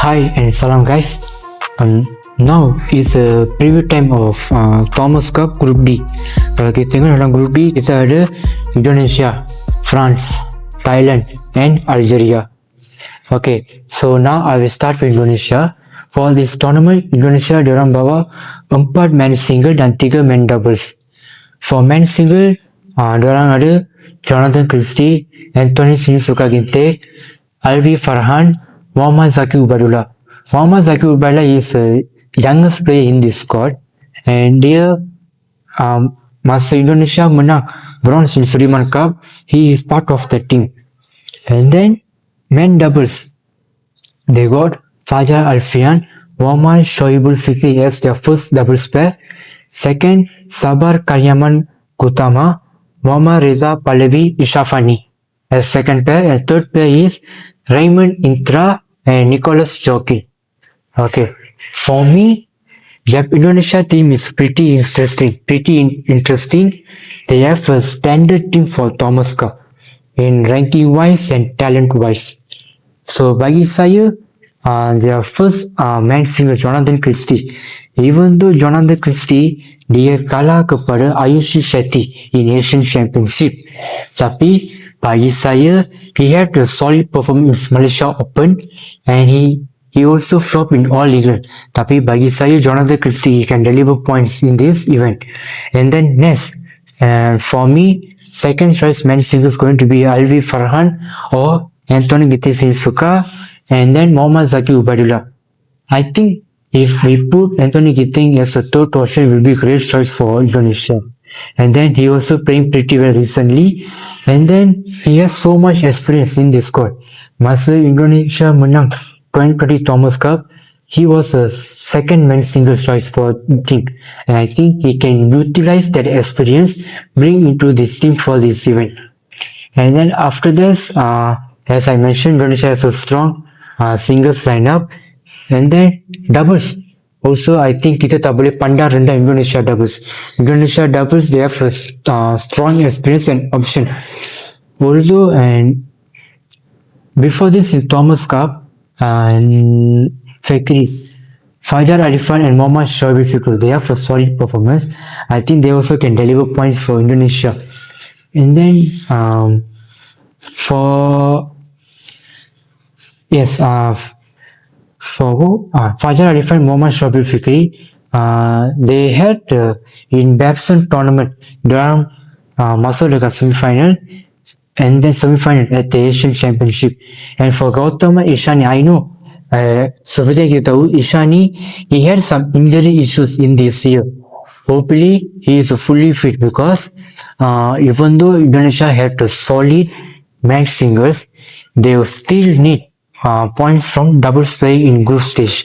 Hi and salam guys. Now is a preview time of Thomas Cup Group D. Kalau kita tengok dalam Group D, kita ada Indonesia, France, Thailand and Algeria. Okay, so now I will start with Indonesia. For this tournament, Indonesia diorang bawa 4 men single dan 3 men doubles. For men single, diorang ada Jonatan Christie, Anthony Sinisuka Ginting, Alwi Farhan, Muhammad Zaki Ubadullah. Muhammad Zaki Ubadullah is the youngest player in this squad, and dia masa Indonesia menang bronze in Sudirman Cup, he is part of the team. And then men doubles, they got Fajar Alfian, Muhammad Shoaibul Fikri as their first doubles pair. Second, Sabar Karyaman Gutama, Muhammad Reza Pahlavi Ishafani as second pair. And third pair is Raymond Intra and Nicholas Jockey. Okay, for me, the Indonesia team is pretty interesting. They have a standard team for Thomas Cup in ranking wise and talent wise. So bagi saya, their first man single Jonatan Christie. Even though Jonatan Christie dia kalah kepada Ayushi Shetty in Asian Championship, tapi bagi saya he had a solid performance in Malaysia Open and he also flopped in All England. Tapi bagi saya Jonatan Christie he can deliver points in this event. And then next, for me, second choice man single is going to be Alwi Farhan or Anthony Sinisuka, and then Muhammad Zaki Ubadullah. I think if we put Anthony Ginting as a third option, it will be a great choice for Indonesia. And then he also playing pretty well recently, and then he has so much experience in this squad. Masa Indonesia menang 2020 Thomas Cup, he was a second man single choice for the team, and I think he can utilize that experience, bring into this team for this event. And then after this, as I mentioned, Indonesia has a strong singles lineup, and then doubles. Also, I think kita tak boleh pandang rendah Indonesia doubles. Indonesia doubles, they have a strong experience and option. Although, and before this in Thomas Cup, Fajar Alifan and Muhammad Shoaibul Fikri, they have a solid performance. I think they also can deliver points for Indonesia. And then for Fajar Alifan and Muhammad Shoaibul Fikri, they had in Babson tournament diorang masuk dekat semi-final and then semi-final at the Asian Championship. And for Gautama Ishani, I know seperti yang kita tahu, Ishani, he had some injury issues in this year. Hopefully he is fully fit, because even though Indonesia had a solid man singles, they still need points from doubles play in group stage.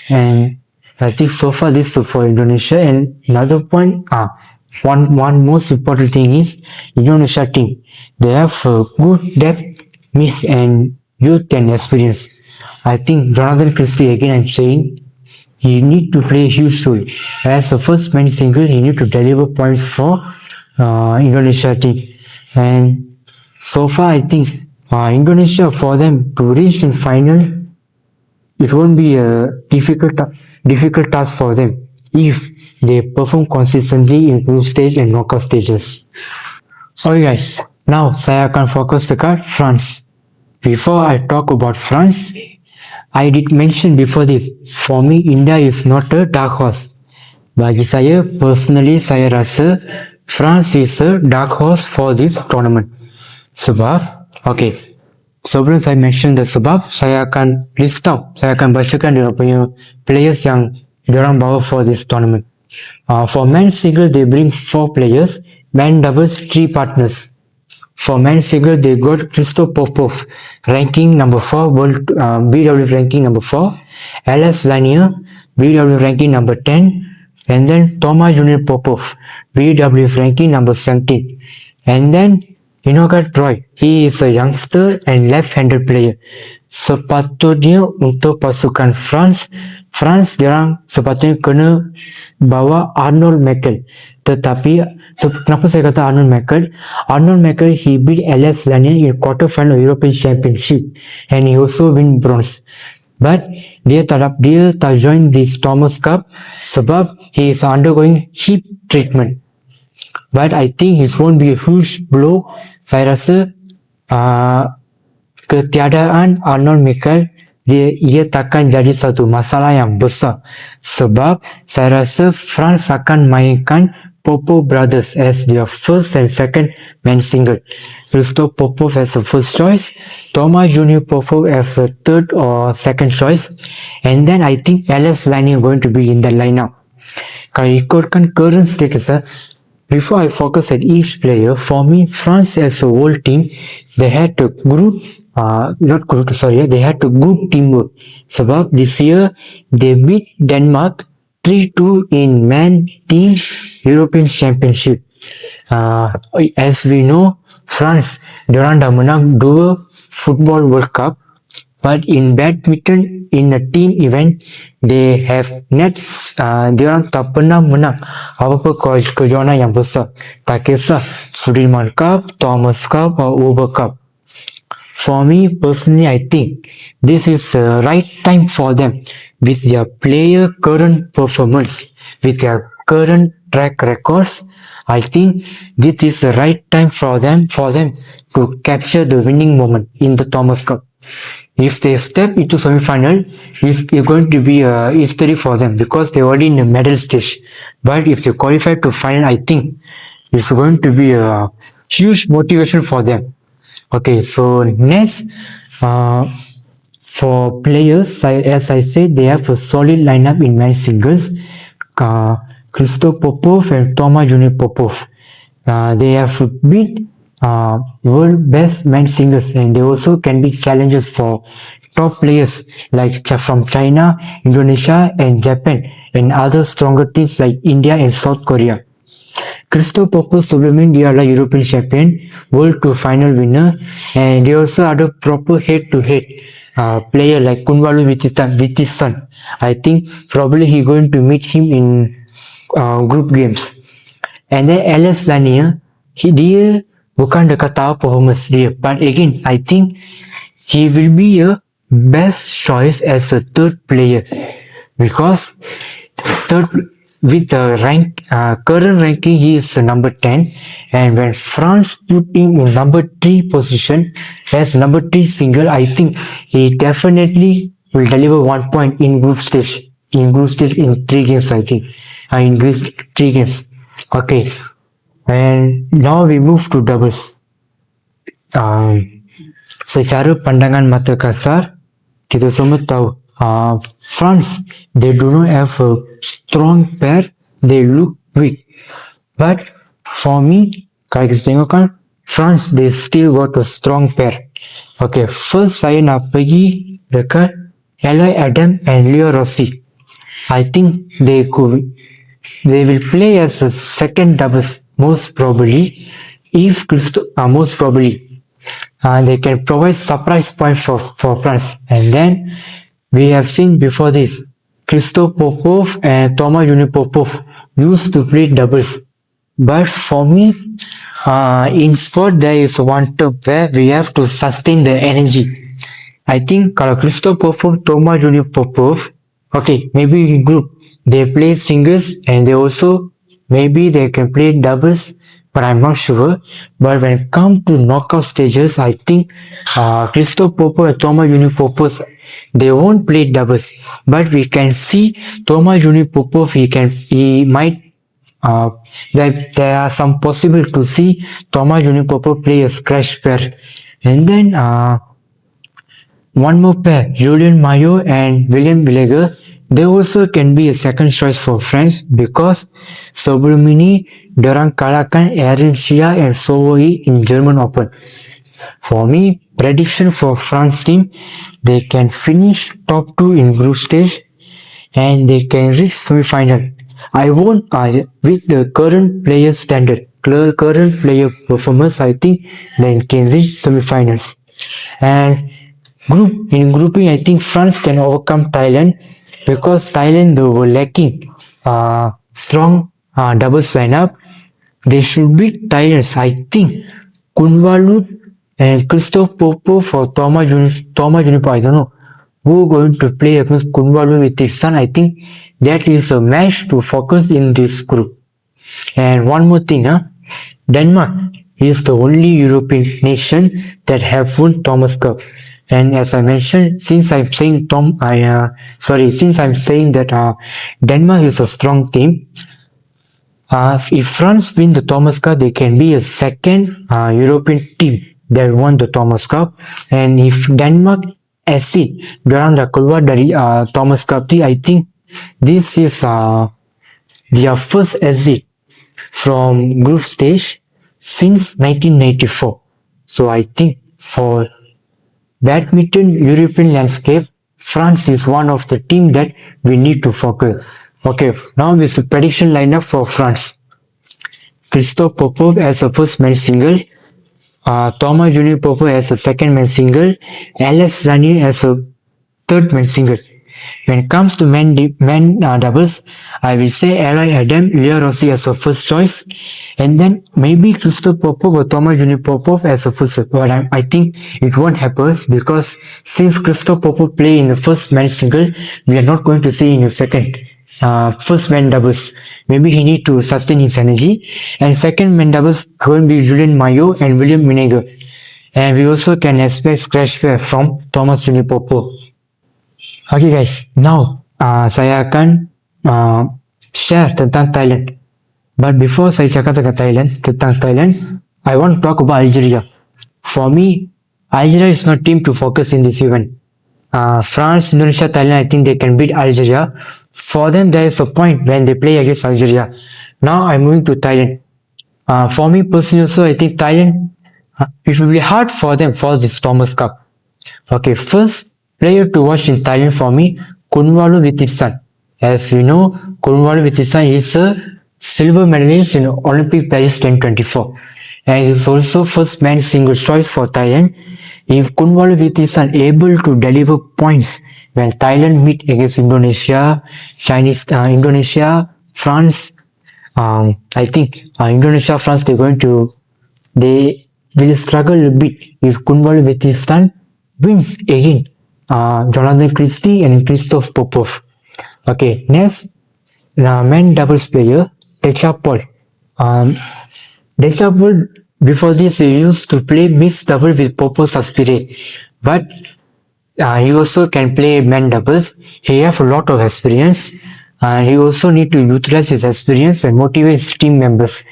And I think so far this is for Indonesia. And another point, one most important thing is Indonesia team. They have a good depth, mix and youth and experience. I think Jonatan Christie, again I'm saying, he need to play a huge role. As the first man single, he need to deliver points for Indonesia team. And so far I think Indonesia, for them to reach in final, it won't be a difficult task for them if they perform consistently in group stage and knockout stages. Okay guys, now saya akan fokus dekat France. Before I talk about France, I did mention before this, for me India is not a dark horse. Bagi saya, personally saya rasa France is a dark horse for this tournament. Sebab, okay, sebelum saya mention the sebab, saya akan bacakan dia punya players yang diorang bawa for this tournament. For men single, they bring 4 players, men doubles 3 partners. For men single, they got Popov, ranking number 4, world BW ranking number 4, Alex Lanier, BW ranking number 10, and then Thomas Junior Popov, BW ranking number 17, and then Inogat Roy, he is a youngster and left-handed player. Sepatutnya untuk pasukan France diorang sepatutnya kena bawa Arnold Merkel. Tetapi kenapa saya kata Arnold Merkel? Arnold Merkel, he beat Alex Lanier in quarter final European Championship and he also win bronze. But dia tak join this Thomas Cup sebab he is undergoing hip treatment. But I think it won't be a huge blow. Saya rasa ketiadaan Arnold Mikel ia takkan jadi satu masalah yang besar sebab saya rasa France akan mainkan Popov brothers as their first and second main single. Christoph Popov as a first choice, Thomas Junior Popov as a third or second choice, and then I think Alex Lanier going to be in that lineup. Kalau ikutkan current status, before I focus at each player, for me, France as a whole team, they had to they had to group teamwork. Sebab this year, they beat Denmark 3-2 in men team European Championship. As we know, France, diorang dah menang 2 Football World Cup. But in badminton, in a team event, they have nets, diorang tak pernah menang apa-apa kejohanan yang besar. Tak kisah Sudirman Cup, Thomas Cup or Uber Cup. For me, personally, I think this is the right time for them with their player current performance, with their current track records. I think this is the right time for them to capture the winning moment in the Thomas Cup. If they step into semi-final, it's going to be a history for them because they're already in the medal stage. But if they qualify to final, I think it's going to be a huge motivation for them. Okay, so next, for players, as I said, they have a solid lineup in men's singles. Christoph Popov and Thomas Junior Popov. They have beat world best men's singles, and they also can be challenges for top players like from China, Indonesia, and Japan, and other stronger teams like India and South Korea. Christoph Popov sebelum ini dia adalah European Champion, World Tour Final winner, and dia also ada proper head-to-head player like Kunwalu Wittisan. I think probably he going to meet him in group games. And then Alex Lanier, dia bukan dekat tahap performance dia, but again I think he will be a best choice as a third player because with the current ranking he is number 10, and when France put him in number 3 position as number 3 single, I think he definitely will deliver 1 point in group stage in 3 games. I think in 3 games. Okay, and now we move to doubles. Secara pandangan mata kasar, kita semua tahu France, they do not have a strong pair, they look weak. But for me, kalau kita tengokkan, France, they still got a strong pair. Okay, first saya nak pergi dekat Aloy Adam and Leo Rossi. I think they will play as a second doubles most probably. They can provide surprise point for France. And then we have seen before this, Christoph Popov and Thomas Junior Popov used to play doubles. But for me, in sport there is one term where we have to sustain the energy. I think kalau Christoph Popov, Thomas Junior Popov, okay, maybe in group they play singles and they also maybe they can play doubles, but I'm not sure. But when it comes to knockout stages, I think Christoph Popov and Thomas Junior Popov, they won't play doubles, but we can see Thomas Junior Popov, there are some possible to see Thomas Junior Popov play a scratch pair. And then one more pair, Julien Mayo and William Villager, they also can be a second choice for France because sebelum ini diorang kalahkan Aaron Shia and Sovoi in German Open. For me, prediction for France team, they can finish top 2 in group stage and they can reach semi-final. I won't, with the current player standard, current player performance, I think they can reach semi-finals. And in grouping, I think France can overcome Thailand because Thailand, they were lacking strong doubles lineup. They should beat Thailand. I think Kunwalut and Christoph Popov for Thomas Junior, I don't know. who going to play against Cornwall with his son. I think that is a match to focus in this group. And one more thing, Denmark is the only European nation that have won Thomas Cup. And as I mentioned, since I'm saying that Denmark is a strong team, if France win the Thomas Cup, they can be a second European team that won the Thomas Cup. And if Denmark exceed dalam dah keluar dari Thomas Cup, I think this is their first exit from group stage since 1994. So I think for badminton European landscape, France is one of the team that we need to focus. Okay, now is the prediction lineup for France. Christophe Popov as a first men's single, Thomas Junior Popov as a second men's single, Alex Lanier as a third men's single. When it comes to men doubles, I will say Alwi Adam, Leo Rossi as a first choice, and then maybe Christophe Popov or Thomas Junior Popov as a first choice. But I think it won't happen because since Christophe Popov play in the first men's single, we are not going to see in the second. First men doubles, maybe he need to sustain his energy, and second men doubles going to be Julien Maillot and William Vinegar, and we also can expect scratch pair from Thomas Junior Popov. Okay guys, now saya akan share tentang Thailand. But before saya cakap tentang Thailand, I want to talk about Algeria. For me, Algeria is not team to focus in this event. France, Indonesia, Thailand, I think they can beat Algeria. For them, there is a point when they play against Algeria. Now I'm moving to Thailand. For me personally also, I think Thailand, it will be hard for them for this Thomas Cup. Okay, first player to watch in Thailand for me, Cornwall with his son. As we know, Cornwall with his son is a silver medalist in Olympic Paris 2024. And he is also first man single choice for Thailand. If Cornwall with his son able to deliver points when Thailand meet against Indonesia, France, I think Indonesia, France, they will struggle a bit if Cornwall with his son wins again. Jonatan Christie and Christophe Popov. Okay, next, men doubles player, Dechapol. Dechapol, before this, he used to play mixed double with Popov Aspire, but he also can play men doubles. He have a lot of experience. He also need to utilize his experience and motivate his team members.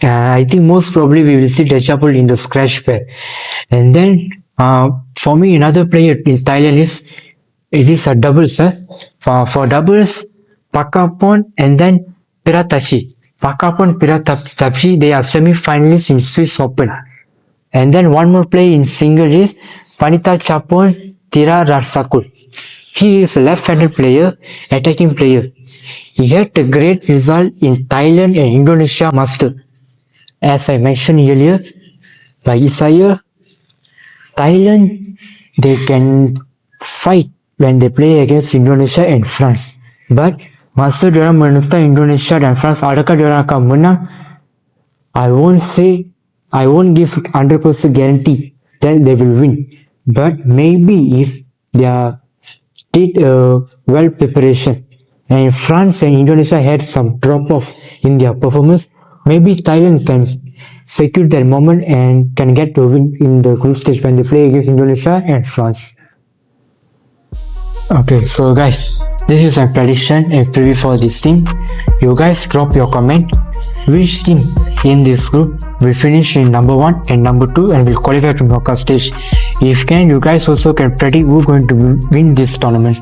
I think most probably we will see Dechapol in the scratch pair. And then, for me, another player in Thailand is a doubles. For doubles, Pakapon and then Piratachi. Pakapon, Piratachi, they are semi-finalists in Swiss Open. And then one more player in single is Panita Chapon Tira Rarsakul. He is a left-handed player, attacking player. He had a great result in Thailand and Indonesia Master. As I mentioned earlier, by Isaiah, Thailand, they can fight when they play against Indonesia and France. But masa diorang menentang Indonesia dan France, adakah diorang akan menang? I won't give 100% guarantee that they will win. But maybe if they did well preparation and France and Indonesia had some drop off in their performance, maybe Thailand can secure that moment and can get to win in the group stage when they play against Indonesia and France. Okay, so guys, this is my prediction and preview for this team. You guys drop your comment. Which team in this group will finish in number 1 and number 2 and will qualify to knockout stage? If can, you guys also can predict who's going to win this tournament.